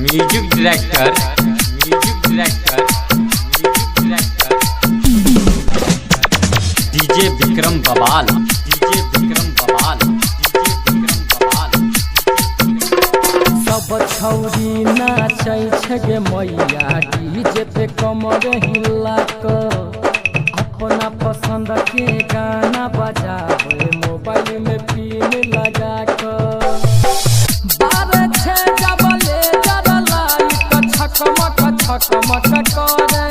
Music director DJ Vikram बवाल सब छौरी नाचै छै गे मैया डीजे पे कमर हिला क अपना पसंद के गाना बजावे मोबाइल में पिन लगा क बारे छे जबले जरलाई त छकमक करे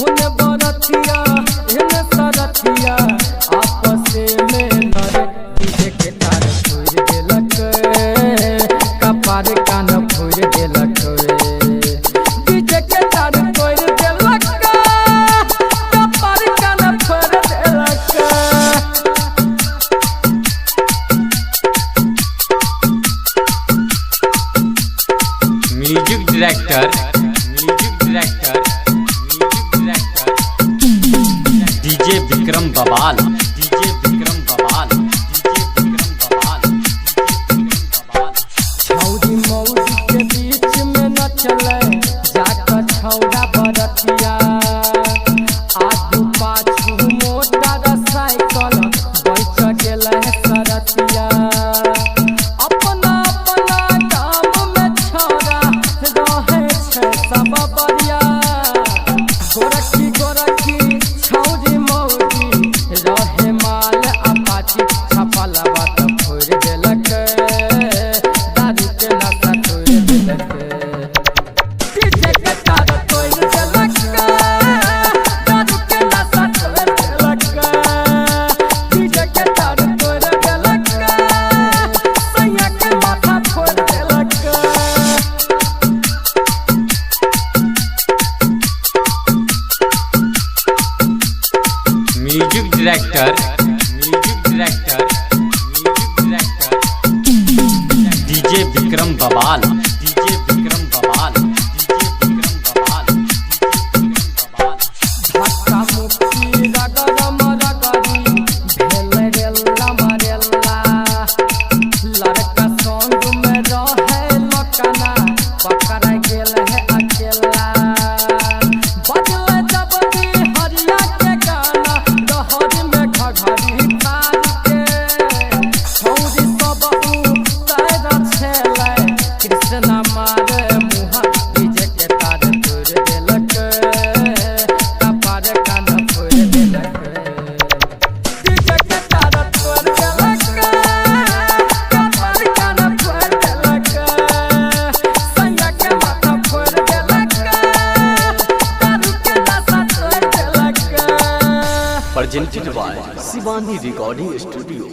उन बरतिया इन सरतिया आपस में नरे डीजे के तार छोड़ देलक कपार कान फोड़ देलक डीजे के तार फोड़ देलक कपार कान फोड़ देलक। म्यूजिक डायरेक्टर डीजे विक्रम बवाल छौरी मौजी के बीच में न चले जाकर छौरा बरतिया आगू पाछू मोटर साइकिल बैठ गेल है सरतिया अपना काम में छौरा रहे छै सब बढ़िया गोरखी छौरी मौजी रहे माल अपाची छपल बात फोड़ देलक दारू के नशा तोड़ देलक डीजे के तार तोड़ देलक दारू के नशा तोड़ देलक डीजे के तार तोड़ देलक सैया के माथा फोड़ देलक। म्यूजिक डायरेक्टर डीजे विक्रम बवाल धक्का मुक्की रगरम रगरी भेल रेला मरेला लड़का संग में रहे लकना पकड़ गेल है अकेला बजले जब भी हरिया के गाना रहर में घघरी तार के छौरी सब उतर छेले कृष्णा मारे मुहा डीजे के तार तोड़ देलक कपार कान फोड़ देलक डीजे के तार तोड़ देलक कपार कान फोड़ देलक सैया के माथा फोड़ देलक दारू के नशा तोड़ देलक। presented by Shivani Recording Studio।